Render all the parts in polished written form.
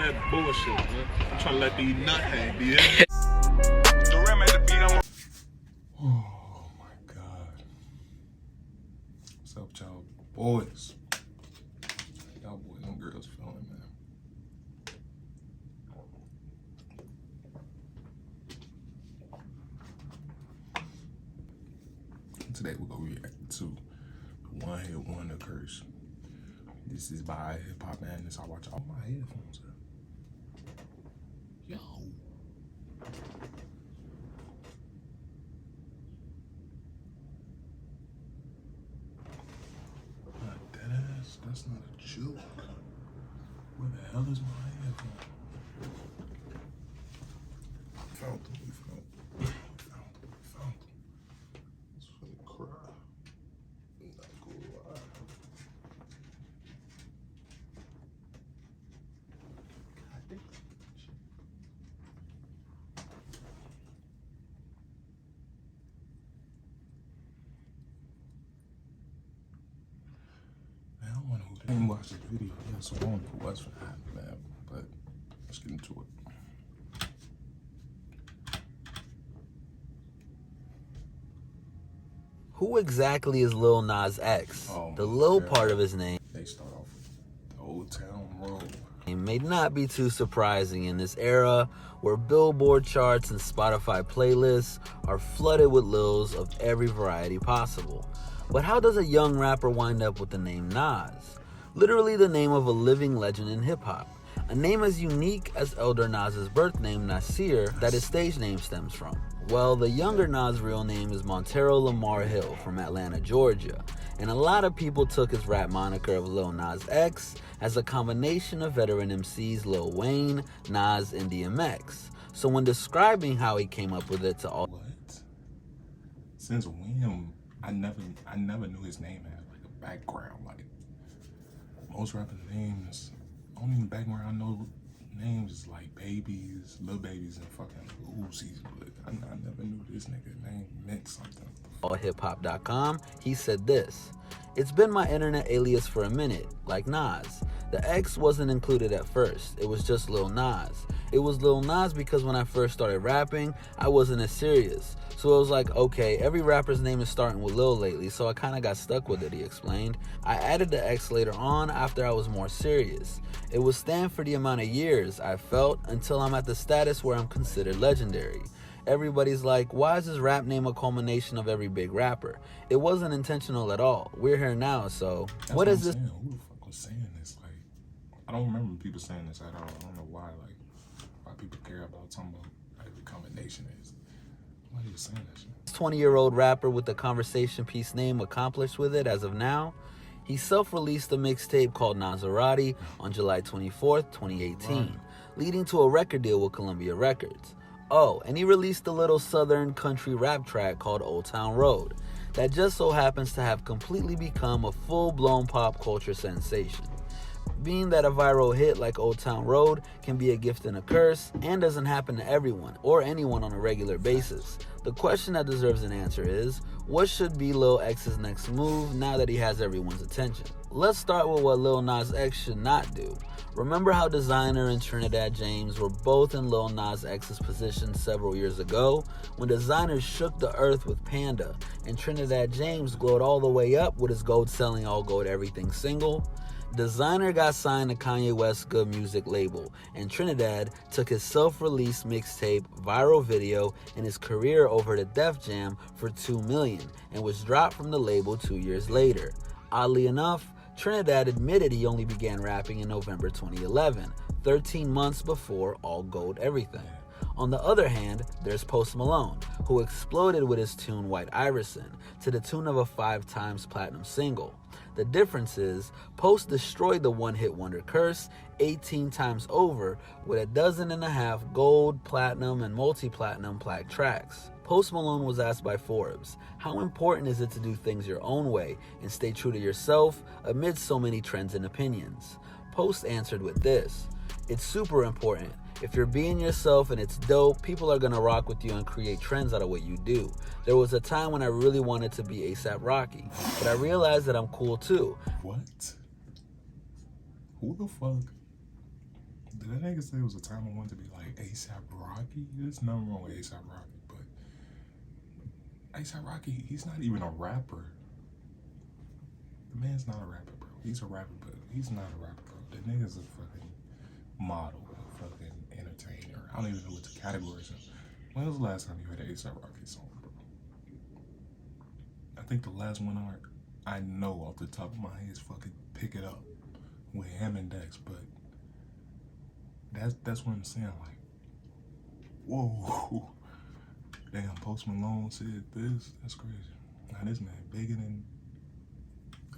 that bullshit, man. I'm trying to let these nut hang, yeah. Oh my God. What's up, y'all boys? Y'all boys and girls feeling, man. Today we're gonna react to the One Hit Wonder Curse. This is by Hip Hop Madness. I watch all my headphones up. Yo. Not deadass. That's not a joke. Where the hell is my headphone? Found them. We found them. It's finna cry. I'm not gonna lie. I didn't watch the video, yeah, so I don't know what's gonna happen, man. But let's get into it. Who exactly is Lil Nas X? The Lil part of his name. They start off with the Old Town Road. It may not be too surprising in this era where Billboard charts and Spotify playlists are flooded with Lils of every variety possible. But how does a young rapper wind up with the name Nas? Literally the name of a living legend in hip-hop. A name as unique as Elder Nas's birth name, Nasir, that his stage name stems from. Well, the younger Nas' real name is Montero Lamar Hill from Atlanta, Georgia. And a lot of people took his rap moniker of Lil Nas X as a combination of veteran MCs Lil Wayne, Nas, and DMX. So when describing how he came up with it to all... What? Since when? I never knew his name had like a background. Like most rapper names, only background I know names is like babies, little babies, and fucking Uzis. But I never knew this nigga name meant something. allhiphop.com, he said this: "It's been my internet alias for a minute, like Nas. The X wasn't included at first. It was just Lil Nas. It was Lil Nas because when I first started rapping, I wasn't as serious. So it was like, okay, every rapper's name is starting with Lil lately, so I kind of got stuck with it," he explained. "I added the X later on after I was more serious. It would stand for the amount of years I felt until I'm at the status where I'm considered legendary. Everybody's like, why is his rap name a culmination of every big rapper? It wasn't intentional at all. We're here now, so what is this?" Who the fuck was saying this? Like, I don't remember people saying this at all. I don't know why. Like, why people care about talking about like the combination is. Why are you saying that shit? 20-year-old rapper with the conversation piece name accomplished with it as of now. He self-released a mixtape called Nazarati on July 24th, 2018, leading to a record deal with Columbia Records. Oh, and he released a little southern country rap track called Old Town Road that just so happens to have completely become a full-blown pop culture sensation. Being that a viral hit like Old Town Road can be a gift and a curse and doesn't happen to everyone or anyone on a regular basis, the question that deserves an answer is, what should be Lil X's next move now that he has everyone's attention? Let's start with what Lil Nas X should not do. Remember how Designer and Trinidad James were both in Lil Nas X's position several years ago? When Designer shook the earth with Panda and Trinidad James glowed all the way up with his gold-selling All Gold Everything single? Designer got signed to Kanye West's Good Music label, and Trinidad took his self-released mixtape, viral video, and his career over to Def Jam for $2 million, and was dropped from the label 2 years later. Oddly enough, Trinidad admitted he only began rapping in November 2011, 13 months before All Gold Everything. On the other hand, there's Post Malone, who exploded with his tune White Iverson to the tune of a 5-times platinum single. The difference is, Post destroyed the one-hit wonder curse 18 times over with 12.5 gold, platinum, and multi-platinum plaque tracks. Post Malone was asked by Forbes, how important is it to do things your own way and stay true to yourself amidst so many trends and opinions? Post answered with this: "It's super important. If you're being yourself and it's dope, people are gonna rock with you and create trends out of what you do. There was a time when I really wanted to be ASAP Rocky, but I realized that I'm cool too." What? Who the fuck Did that nigga say it was a time I wanted to be like ASAP Rocky? There's nothing wrong with ASAP Rocky, but ASAP Rocky, he's not even a rapper. The man's not a rapper, bro. He's a rapper, but he's not a rapper, bro. The nigga's a fucking model, a fucking entertainer. I don't even know what the categories are. When was the last time you heard an ASAP Rocky song, bro? I think the last one I know off the top of my head is fucking Pick It Up with him and Dex, but that's what I'm saying, like, whoa, damn, Post Malone said this, that's crazy. Now this man bigger than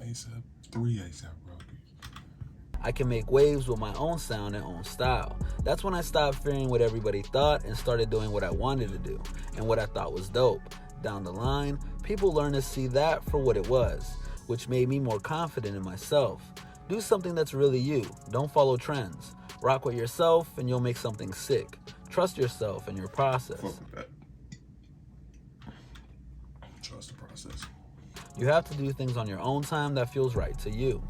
ASAP, 3 ASAP Rockies. I can make waves with my own sound and own style. That's when I stopped fearing what everybody thought and started doing what I wanted to do and what I thought was dope. Down the line, people learned to see that for what it was, which made me more confident in myself. Do something that's really you. Don't follow trends. Rock with yourself and you'll make something sick. Trust yourself and your process. Fuck with that. Trust the process. You have to do things on your own time that feels right to you.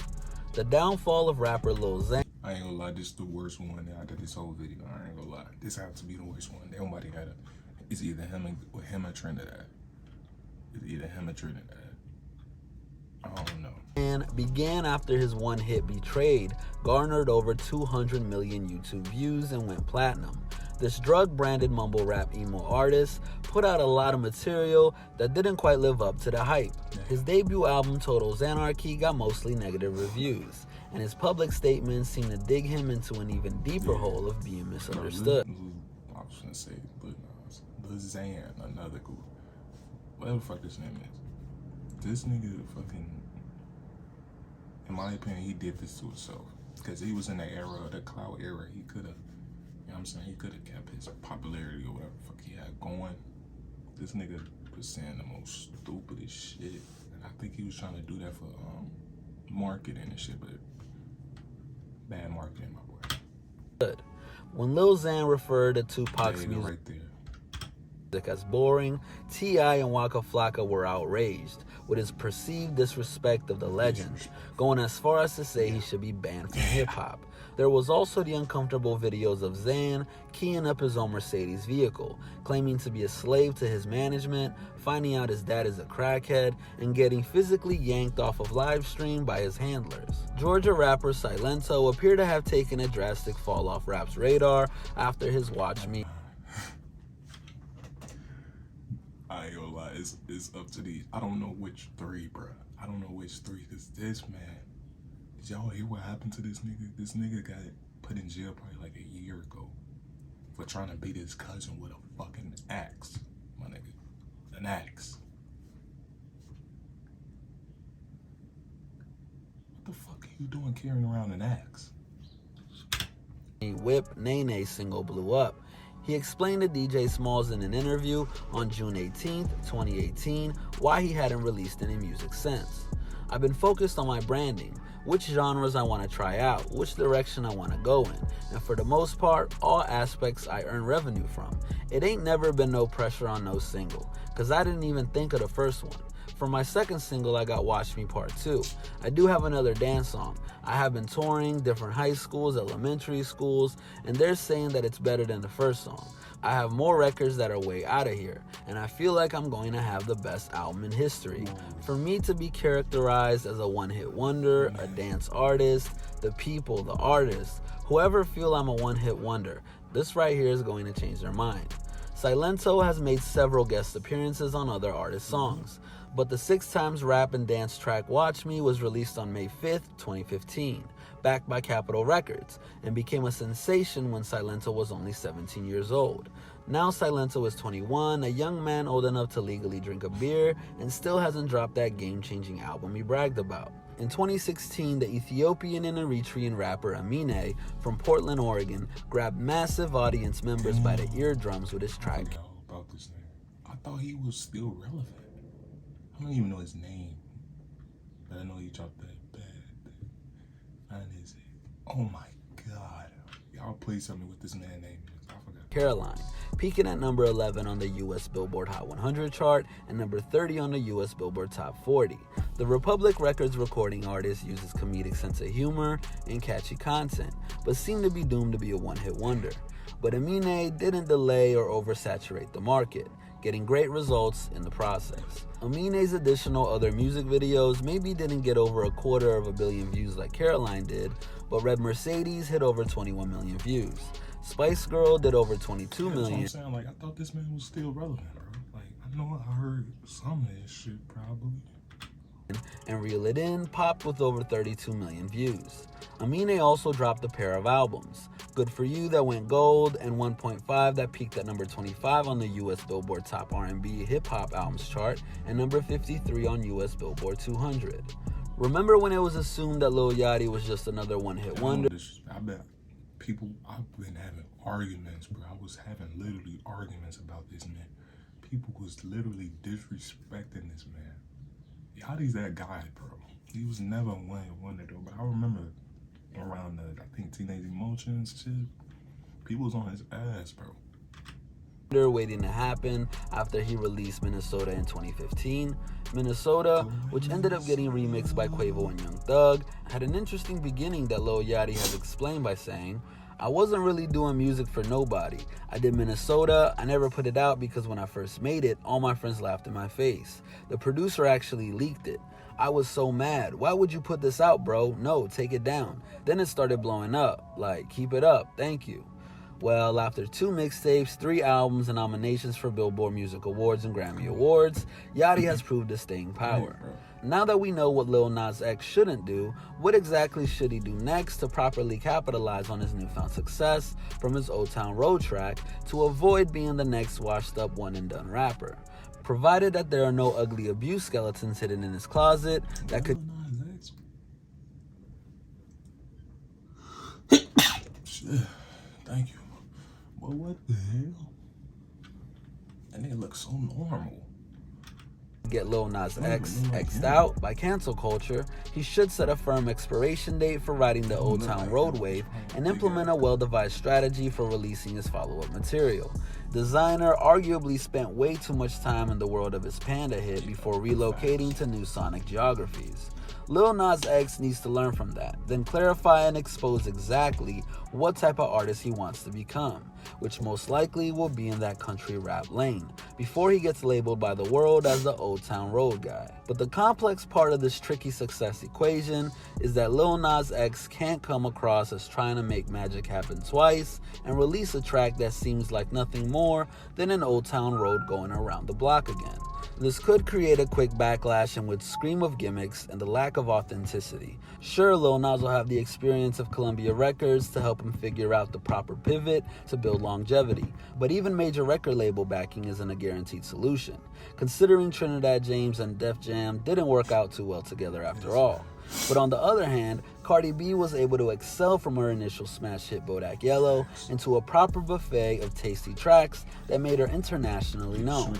The downfall of rapper Lil Zane. I ain't gonna lie, this is the worst one out of this whole video. I ain't gonna lie. This has to be the worst one. Nobody had a. It's either him or Trent of that. It's either him or Trent of that. I don't know. And began after his one hit Betrayed garnered over 200 million YouTube views and went platinum. This drug-branded mumble rap emo artist put out a lot of material that didn't quite live up to the hype. His debut album Total Xanarchy got mostly negative reviews, and his public statements seemed to dig him into an even deeper hole of being misunderstood. I was gonna say Lil Xan, another group. Whatever the fuck this name is. This nigga fucking, in my opinion, he did this to himself. Because he was in the era, the cloud era, he could have, you know what I'm saying, he could have kept his popularity or whatever the fuck he had going. This nigga was saying the most stupidest shit. And I think he was trying to do that for marketing and shit, but bad marketing, my boy. When Lil Xan referred to Tupac's music right there as boring, T.I. and Waka Flocka were outraged with his perceived disrespect of the legend, going as far as to say he should be banned from hip-hop. There was also the uncomfortable videos of Xan keying up his own Mercedes vehicle, claiming to be a slave to his management, finding out his dad is a crackhead, and getting physically yanked off of live stream by his handlers. Georgia rapper Silento appeared to have taken a drastic fall off rap's radar after his Watch Me. I ain't gonna lie, it's up to these. I don't know which 3, bro. I don't know which 3, because this man, did y'all hear what happened to this nigga? This nigga got put in jail probably like a year ago for trying to beat his cousin with a fucking axe, my nigga. An axe. What the fuck are you doing carrying around an axe? Whip Nene single blew up. He explained to DJ Smalls in an interview on June 18th, 2018, why he hadn't released any music since. I've been focused on my branding, which genres I want to try out, which direction I want to go in, and for the most part, all aspects I earn revenue from. It ain't never been no pressure on no single, cause I didn't even think of the first one. For my second single, I got Watch Me Part 2. I do have another dance song. I have been touring different high schools, elementary schools, and they're saying that it's better than the first song. I have more records that are way out of here, and I feel like I'm going to have the best album in history. For me to be characterized as a one-hit wonder, a dance artist, the people, the artists, whoever feel I'm a one-hit wonder, this right here is going to change their mind. Silento has made several guest appearances on other artists' songs, but the 6 times rap and dance track Watch Me was released on May 5th, 2015, backed by Capitol Records, and became a sensation when Silento was only 17 years old. Now Silento is 21, a young man old enough to legally drink a beer, and still hasn't dropped that game-changing album he bragged about. In 2016, the Ethiopian and Eritrean rapper Amine from Portland, Oregon, grabbed massive audience members by the eardrums with his track. I know about this name. I thought he was still relevant. I don't even know his name, but I know he dropped that bad. And his, oh my God, y'all please tell me what this man's name is. I forgot. Caroline, peaking at number 11 on the US Billboard Hot 100 chart and number 30 on the US Billboard Top 40. The Republic Records recording artist uses comedic sense of humor and catchy content, but seemed to be doomed to be a one-hit wonder. But Amine didn't delay or oversaturate the market, getting great results in the process. Amine's additional other music videos maybe didn't get over 250 million views like Caroline did, but Red Mercedes hit over 21 million views. Spice Girl did over 22 million. That's what I'm saying. Like, I thought this man was still relevant, bro. Like, I know I heard some of his shit probably. And Reel It In popped with over 32 million views. Amine also dropped a pair of albums, Good For You that went gold and 1.5 that peaked at number 25 on the US Billboard Top R&B Hip Hop Albums chart and number 53 on US Billboard 200. Remember when it was assumed that Lil Yachty was just another one-hit wonder? I bet I've been having arguments, bro. I was having literally arguments about this man. People was literally disrespecting this man. Yachty's that guy, bro. He was never one wonder though. But I remember around the, I think, Teenage Emotions shit, people was on his ass, bro. Waiting to happen after he released Minnesota in 2015. Minnesota, which ended up getting remixed by Quavo and Young Thug, had an interesting beginning that Lil Yachty has explained by saying, "I wasn't really doing music for nobody. I did Minnesota. I never put it out because when I first made it, all my friends laughed in my face. The producer actually leaked it. I was so mad. Why would you put this out, bro? No, take it down. Then it started blowing up. Like, keep it up. Thank you." Well, after 2 mixtapes, 3 albums, and nominations for Billboard Music Awards and Grammy Awards, Yachty has proved his staying power. Now that we know what Lil Nas X shouldn't do, what exactly should he do next to properly capitalize on his newfound success from his Old Town Road track to avoid being the next washed-up one-and-done rapper? Provided that there are no ugly abuse skeletons hidden in his closet that could... Thank you. But what the hell? And they look so normal. Get Lil Nas X X'd out by cancel culture, he should set a firm expiration date for riding the Old Town Road wave and implement a well-devised strategy for releasing his follow-up material. Designer arguably spent way too much time in the world of his Panda hit before relocating to new sonic geographies. Lil Nas X needs to learn from that, then clarify and expose exactly what type of artist he wants to become, which most likely will be in that country rap lane, before he gets labeled by the world as the Old Town Road guy. But the complex part of this tricky success equation is that Lil Nas X can't come across as trying to make magic happen twice and release a track that seems like nothing more than an Old Town Road going around the block again. This could create a quick backlash and would scream of gimmicks and the lack of authenticity. Sure, Lil Nas will have the experience of Columbia Records to help him figure out the proper pivot to build longevity, but even major record label backing isn't a guaranteed solution, considering Trinidad James and Def Jam didn't work out too well together after all. But on the other hand, Cardi B was able to excel from her initial smash hit Bodak Yellow into a proper buffet of tasty tracks that made her internationally known.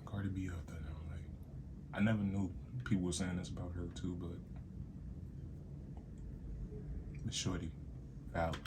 Cardi B up there now. Like, I never knew people were saying this about her too, but shorty, valid.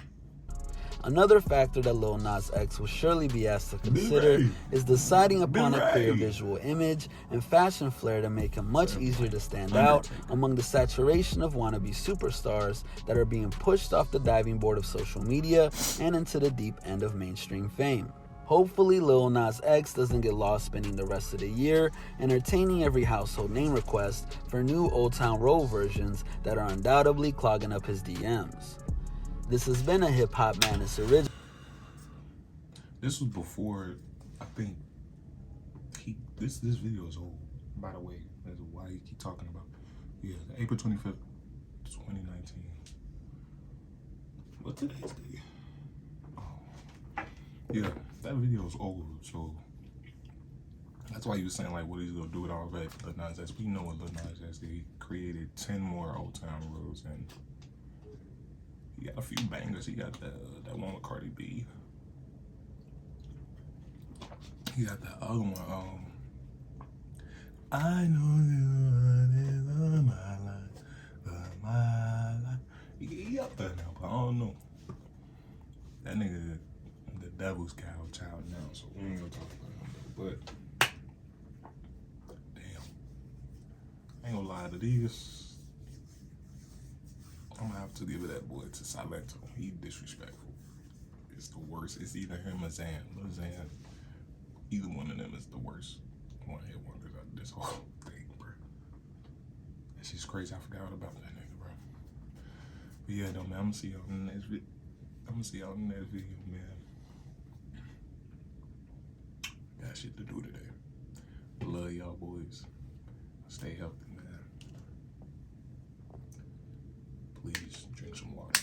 Another factor that Lil Nas X will surely be asked to consider is deciding upon a clear visual image and fashion flair to make him much easier to stand out among the saturation of wannabe superstars that are being pushed off the diving board of social media and into the deep end of mainstream fame. Hopefully, Lil Nas X doesn't get lost spending the rest of the year entertaining every household name request for new Old Town Road versions that are undoubtedly clogging up his DMs. This has been a Hip Hop Madness original. This was before, I think, this video is old, by the way. That's why you keep talking about. Yeah, April 25th, 2019. What today's day? Oh. Yeah, that video is old, so that's why you were saying, like, what he's gonna do with all that. Lil Nas X. We know what Lil Nas X did. He created 10 more Old Town Roads, and he got a few bangers. He got that one with Cardi B. He got that other one. I know you wanted my life. He up there now, but I don't know. That nigga, the devil's child now, so we ain't gonna talk about him though. But damn, I ain't gonna lie to these. I'm gonna have to give it that boy to Silento. He disrespectful. It's the worst. It's either him or Zan. Lil Zan. Either one of them is the worst. One hit wonders out of this whole thing, bro. That shit's crazy. I forgot all about that nigga, bro. But yeah, though, man, I'm gonna see y'all in the next video. I'm gonna see y'all in the next video, man. Got shit to do today. Love y'all boys. Stay healthy, man. Please drink some water.